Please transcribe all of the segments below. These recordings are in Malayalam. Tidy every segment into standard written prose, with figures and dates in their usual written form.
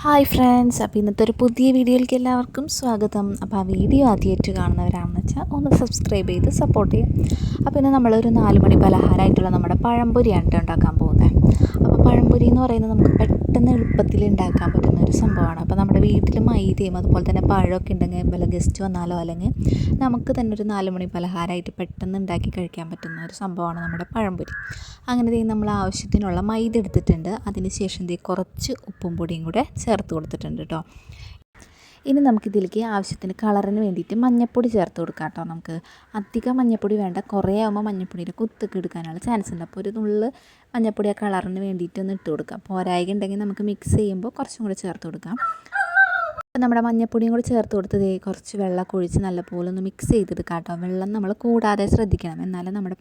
ഹായ് ഫ്രണ്ട്സ്, അപ്പോൾ ഇന്നത്തെ ഒരു പുതിയ വീഡിയോയിലേക്ക് എല്ലാവർക്കും സ്വാഗതം. അപ്പോൾ ആ വീഡിയോ ആദ്യമായിട്ട് കാണുന്നവരാണെന്ന് വെച്ചാൽ ഒന്ന് സബ്സ്ക്രൈബ് ചെയ്ത് സപ്പോർട്ട് ചെയ്യും. അപ്പോൾ ഇന്ന് നമ്മളൊരു 4 മണി പലഹാരമായിട്ടുള്ള നമ്മുടെ പഴംപൊരിയാണ് ഉണ്ടാക്കാൻ പോകുന്നത്. അപ്പോൾ പഴംപൊരി എന്ന് പറയുന്നത് നമുക്ക് പെട്ടെന്ന് എളുപ്പത്തിൽ ഉണ്ടാക്കാൻ പറ്റുന്ന ഒരു സംഭവമാണ്. അപ്പോൾ നമ്മുടെ വീട്ടിൽ മൈദയും അതുപോലെ തന്നെ പഴമൊക്കെ ഉണ്ടെങ്കിൽ വല്ല ഗസ്റ്റ് വന്നാലോ അല്ലെങ്കിൽ നമുക്ക് തന്നെ ഒരു 4 മണി പലഹാരമായിട്ട് പെട്ടെന്ന് ഉണ്ടാക്കി കഴിക്കാൻ പറ്റുന്ന ഒരു സംഭവമാണ് നമ്മുടെ പഴംപൊരി. അങ്ങനെ നമ്മൾ ആവശ്യത്തിനുള്ള മൈദ എടുത്തിട്ടുണ്ട്. അതിന് ശേഷം കുറച്ച് ഉപ്പും പൊടിയും കൂടെ ചേർത്ത് കൊടുത്തിട്ടുണ്ട് കേട്ടോ. ഇനി നമുക്കിതിലേക്ക് ആവശ്യത്തിന് കളറിന് വേണ്ടിയിട്ട് മഞ്ഞൾപ്പൊടി ചേർത്ത് കൊടുക്കാം കേട്ടോ. നമുക്ക് അധികം മഞ്ഞൾപ്പൊടി വേണ്ട, കുറേ ആകുമ്പോൾ മഞ്ഞൾപ്പൊടിയുടെ കുത്തൊക്കെ എടുക്കാനുള്ള ചാൻസ് ഉണ്ട്. അപ്പോൾ ഒരു നുള്ള് മഞ്ഞൾപ്പൊടി ആ കളറിന് വേണ്ടിയിട്ട് ഒന്ന് ഇട്ട് കൊടുക്കാം. പോരായ്ക ഉണ്ടെങ്കിൽ നമുക്ക് മിക്സ് ചെയ്യുമ്പോൾ കുറച്ചും കൂടി ചേർത്ത് കൊടുക്കാം. അപ്പോൾ നമ്മുടെ മഞ്ഞൾപ്പൊടിയും കൂടി ചേർത്ത് കൊടുത്ത് കുറച്ച് വെള്ളം ഒഴിച്ച് നല്ലപോലെ ഒന്ന് മിക്സ് ചെയ്തെടുക്കാം കേട്ടോ. വെള്ളം നമ്മൾ കൂടാതെ ശ്രദ്ധിക്കണം, എന്നാലും നമ്മുടെ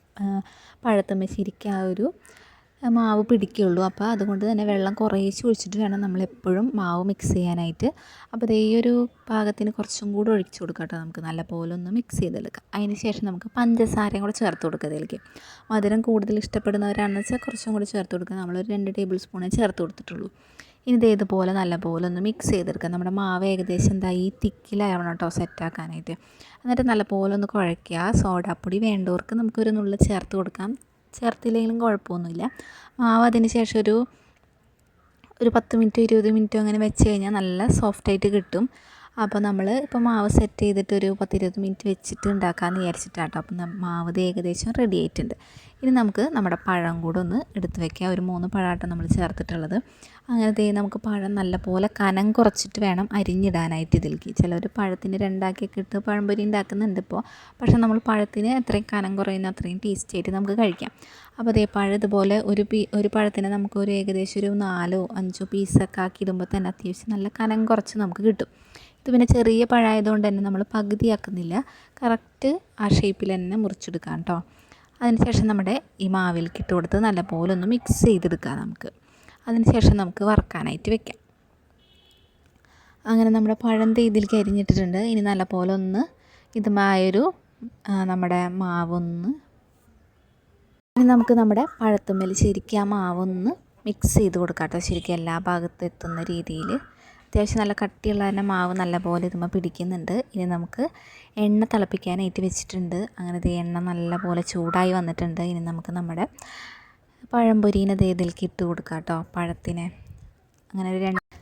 പഴത്തുമ്മ ശരിക്കും ആ ഒരു മാവ് പിടിക്കുകയുള്ളൂ. അപ്പോൾ അതുകൊണ്ട് തന്നെ വെള്ളം കുറേശ്ശെ ഒഴിച്ചിട്ട് വേണം നമ്മളെപ്പോഴും മാവ് മിക്സ് ചെയ്യാനായിട്ട്. അപ്പോൾ ഈ ഒരു പാകത്തിന് കുറച്ചും കൂടി ഒഴിച്ച് കൊടുക്കാം കേട്ടോ. നമുക്ക് നല്ലപോലെ ഒന്ന് മിക്സ് ചെയ്തെടുക്കാം. അതിന് ശേഷം നമുക്ക് പഞ്ചസാരയും കൂടെ ചേർത്ത് കൊടുക്കുക. ഇതിലേക്ക് മധുരം കൂടുതൽ ഇഷ്ടപ്പെടുന്നവരാണെന്ന് വെച്ചാൽ കുറച്ചും കൂടി ചേർത്ത് കൊടുക്കുക. നമ്മളൊരു 2 ടേബിൾ സ്പൂണേ ചേർത്ത് കൊടുത്തിട്ടുള്ളൂ. ഇനി ഇതുപോലെ നല്ലപോലെ ഒന്ന് മിക്സ് ചെയ്തെടുക്കുക. നമ്മുടെ മാവ് ഏകദേശം ഈ തിക്കിലാവണം കേട്ടോ സെറ്റാക്കാനായിട്ട്. എന്നിട്ട് നല്ലപോലെ ഒന്ന് കുഴയ്ക്കുക. സോഡാപ്പൊടി വേണ്ടവർക്ക് നമുക്കൊരു നുള്ള് ചേർത്ത് കൊടുക്കാം, ചേർത്തില്ലെങ്കിലും കുഴപ്പമൊന്നുമില്ല. മാവ് അതിന് ശേഷം ഒരു 10 മിനിറ്റോ 20 മിനിറ്റോ അങ്ങനെ വെച്ച് കഴിഞ്ഞാൽ നല്ല സോഫ്റ്റായിട്ട് കിട്ടും. അപ്പോൾ നമ്മൾ ഇപ്പോൾ മാവ് സെറ്റ് ചെയ്തിട്ട് ഒരു 10-20 മിനിറ്റ് വെച്ചിട്ട് ഉണ്ടാക്കാമെന്ന് വിചാരിച്ചിട്ടാട്ടോ. അപ്പം മാവ് ഏകദേശം റെഡി ആയിട്ടുണ്ട്. ഇനി നമുക്ക് നമ്മുടെ പഴം കൂടെ ഒന്ന് എടുത്ത് വെക്കാം. ഒരു 3 പഴമാട്ടോ നമ്മൾ ചേർത്തിട്ടുള്ളത്. അങ്ങനെ നമുക്ക് പഴം നല്ലപോലെ കനം കുറച്ചിട്ട് വേണം അരിഞ്ഞിടാനായിട്ട് ഇതിലേക്ക്. ചിലർ പഴത്തിന് 2ആക്കിയൊക്കെ ഇട്ട് പഴംപൊരി ഉണ്ടാക്കുന്നുണ്ട് ഇപ്പോൾ. പക്ഷേ നമ്മൾ പഴത്തിന് എത്രയും കനം കുറയുന്ന അത്രയും ടേസ്റ്റായിട്ട് നമുക്ക് കഴിക്കാം. അപ്പോൾ പഴം ഇതുപോലെ ഒരു പഴത്തിന് നമുക്ക് ഏകദേശം ഒരു 4-5 പീസൊക്കെ ആക്കി ഇടുമ്പോൾ തന്നെ അത്യാവശ്യം നല്ല കനം കുറച്ച് നമുക്ക് കിട്ടും. ഇത് പിന്നെ ചെറിയ പഴമായതുകൊണ്ട് തന്നെ നമ്മൾ പകുതിയാക്കുന്നില്ല, കറക്റ്റ് ആ ഷേപ്പിൽ തന്നെ മുറിച്ചെടുക്കാം കേട്ടോ. അതിനുശേഷം നമ്മുടെ ഈ മാവിലേക്ക് ഇട്ട് കൊടുത്ത് നല്ലപോലെ ഒന്ന് മിക്സ് ചെയ്തെടുക്കാം നമുക്ക്. അതിനുശേഷം നമുക്ക് വറുക്കാനായിട്ട് വെക്കാം. അങ്ങനെ നമ്മുടെ പഴം ഇതിലേക്ക് അരിഞ്ഞിട്ടിട്ടുണ്ട്. ഇനി നല്ലപോലെ ഒന്ന് ഇതുമായൊരു നമ്മുടെ മാവൊന്ന് ഇനി നമുക്ക് നമ്മുടെ പഴത്തുമ്മൽ ശരിക്കും ആ മാവൊന്ന് മിക്സ് ചെയ്ത് കൊടുക്കാം കേട്ടോ. ശരിക്കും എല്ലാ ഭാഗത്തും എത്തുന്ന രീതിയിൽ. അത്യാവശ്യം നല്ല കട്ടിയുള്ള തന്നെ മാവ് നല്ലപോലെ ഇതുമ്പോൾ പിടിക്കുന്നുണ്ട്. ഇനി നമുക്ക് എണ്ണ തിളപ്പിക്കാനായിട്ട് വെച്ചിട്ടുണ്ട്. അങ്ങനെ എണ്ണ നല്ലപോലെ ചൂടായി വന്നിട്ടുണ്ട്. ഇനി നമുക്ക് നമ്മുടെ പഴംപൊരീനെ ഇതിലേക്ക് ഇട്ട് കൊടുക്കാം കേട്ടോ, പഴത്തിനെ. അങ്ങനെ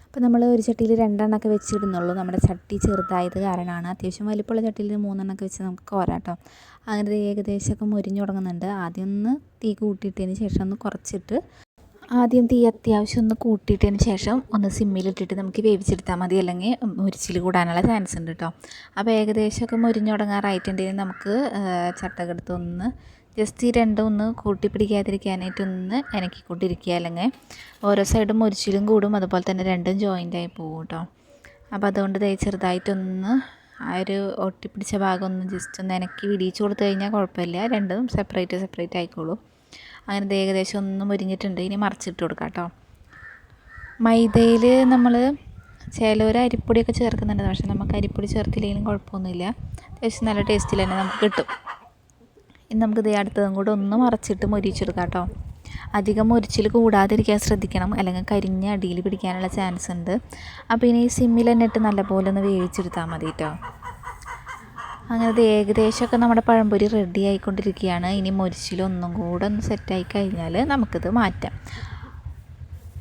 അപ്പോൾ നമ്മൾ ഒരു ചട്ടിയിൽ 2 എണ്ണമൊക്കെ വെച്ചിടുന്നുള്ളൂ. നമ്മുടെ ചട്ടി ചെറുതായത് കാരണമാണ്. അത്യാവശ്യം വലിപ്പമുള്ള ചട്ടിയിൽ 3 എണ്ണമൊക്കെ വെച്ച് നമുക്ക് കോരാം കേട്ടോ. അങ്ങനെ ഏകദേശമൊക്കെ മുരിഞ്ഞു തുടങ്ങുന്നുണ്ട്. ആദ്യം ഒന്ന് തീ കൂട്ടിയിട്ടതിന് ശേഷം ഒന്ന് കുറച്ചിട്ട് ആദ്യം തീ അത്യാവശ്യം ഒന്ന് കൂട്ടിയിട്ടതിന് ശേഷം ഒന്ന് സിമ്മിലിട്ടിട്ട് നമുക്ക് വേവിച്ചെടുത്താൽ മതി, അല്ലെങ്കിൽ മുരിച്ചിൽ കൂടാനുള്ള ചാൻസ് ഉണ്ട് കേട്ടോ. അപ്പോൾ ഏകദേശമൊക്കെ മുരിഞ്ഞു തുടങ്ങാറായിട്ടുണ്ടെങ്കിൽ നമുക്ക് ചട്ടകെടുത്തൊന്ന് ജസ്റ്റ് ഈ രണ്ടും ഒന്ന് കൂട്ടി പിടിക്കാതിരിക്കാനായിട്ടൊന്ന് ഇണക്കിക്കൊണ്ടിരിക്കുക, അല്ലെങ്കിൽ ഓരോ സൈഡും മുരിച്ചിലും കൂടും, അതുപോലെ തന്നെ രണ്ടും ജോയിൻ്റായി പോകും കേട്ടോ. അപ്പോൾ അതുകൊണ്ട് ചെറുതായിട്ടൊന്ന് ആ ഒരു ഒട്ടിപ്പിടിച്ച ഭാഗം ഒന്ന് ജസ്റ്റ് ഒന്ന് ഇണക്കി വിടിയിച്ച് കൊടുത്തു കഴിഞ്ഞാൽ കുഴപ്പമില്ല, രണ്ടും സെപ്പറേറ്റ് ആയിക്കോളും. അങ്ങനെ ഏകദേശം ഒന്നും മുരിഞ്ഞിട്ടുണ്ട്. ഇനി മറിച്ചിട്ട് കൊടുക്കാം കേട്ടോ. മൈദയിൽ നമ്മൾ ചിലർ അരിപ്പൊടിയൊക്കെ ചേർക്കുന്നുണ്ട്, പക്ഷേ നമുക്ക് അരിപ്പൊടി ചേർത്തില്ലെങ്കിലും കുഴപ്പമൊന്നുമില്ല. അത്യാവശ്യം നല്ല ടേസ്റ്റിൽ തന്നെ നമുക്ക് കിട്ടും. ഇനി നമുക്ക് അടുത്തതും കൂടെ ഒന്ന് മറിച്ചിട്ട് മൊരിച്ചെടുക്കാം കേട്ടോ. അധികം മൊരിച്ചിൽ കൂടാതിരിക്കാൻ ശ്രദ്ധിക്കണം, അല്ലെങ്കിൽ കരിഞ്ഞ അടിയിൽ പിടിക്കാനുള്ള ചാൻസ് ഉണ്ട്. അപ്പോൾ ഇനി സിമ്മിൽ തന്നെ ഇട്ട് നല്ലപോലെ ഒന്ന് വേവിച്ചെടുത്താൽ മതി കേട്ടോ. അങ്ങനെ ഏകദേശമൊക്കെ നമ്മുടെ പഴംപൊരി റെഡി ആയിക്കൊണ്ടിരിക്കുകയാണ്. ഇനി മൊരിച്ചിലൊന്നും കൂടെ ഒന്ന് സെറ്റായി കഴിഞ്ഞാൽ നമുക്കിത് മാറ്റാം.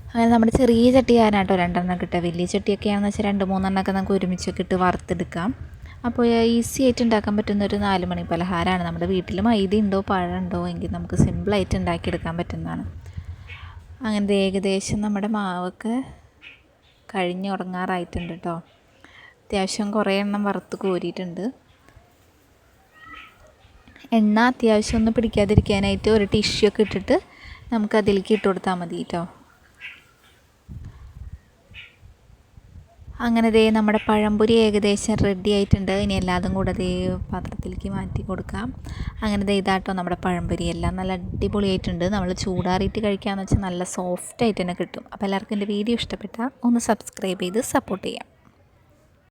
അങ്ങനെ നമ്മുടെ ചെറിയ ചട്ടിയാനാട്ടോ 2 എണ്ണം കിട്ടുക. വലിയ ചട്ടിയൊക്കെ ആണെന്ന് വെച്ചാൽ 2-3 എണ്ണമൊക്കെ നമുക്ക് ഒരുമിച്ചൊക്കെ ഇട്ട് വറുത്തെടുക്കാം. അപ്പോൾ ഈസി ആയിട്ട് ഉണ്ടാക്കാൻ പറ്റുന്ന ഒരു 4 മണി പലഹാരമാണ്. നമ്മുടെ വീട്ടിൽ മൈദ ഉണ്ടോ പഴം ഉണ്ടോ എങ്കിൽ നമുക്ക് സിമ്പിളായിട്ട് ഉണ്ടാക്കിയെടുക്കാൻ പറ്റുന്നതാണ്. അങ്ങനെ ഏകദേശം നമ്മുടെ മാവൊക്കെ കഴിഞ്ഞ് തുടങ്ങാറായിട്ടുണ്ട് കേട്ടോ. അത്യാവശ്യം കുറേ എണ്ണം വറുത്ത് കോരിയിട്ടുണ്ട്. എണ്ണ അത്യാവശ്യം ഒന്ന് പിടിക്കാതിരിക്കാനായിട്ട് ഒരു ടിഷ്യൂ ഒക്കെ ഇട്ടിട്ട് നമുക്ക് അതിലേക്ക് ഇട്ട് കൊടുത്താൽ മതി കേട്ടോ. അങ്ങനെ നമ്മുടെ പഴംപൊരി ഏകദേശം റെഡി ആയിട്ടുണ്ട്. ഇനി എല്ലാതും കൂടെ പാത്രത്തിലേക്ക് മാറ്റി കൊടുക്കാം. അങ്ങനെ ഇതാട്ടോ നമ്മുടെ പഴംപൊരി. എല്ലാം നല്ല അടിപൊളിയായിട്ടുണ്ട്. നമ്മൾ ചൂടാറിയിട്ട് കഴിക്കാമെന്ന് വെച്ചാൽ നല്ല സോഫ്റ്റായിട്ട് തന്നെ കിട്ടും. അപ്പോൾ എല്ലാവർക്കും എൻ്റെ വീഡിയോ ഇഷ്ടപ്പെട്ടാൽ ഒന്ന് സബ്സ്ക്രൈബ് ചെയ്ത് സപ്പോർട്ട് ചെയ്യാം.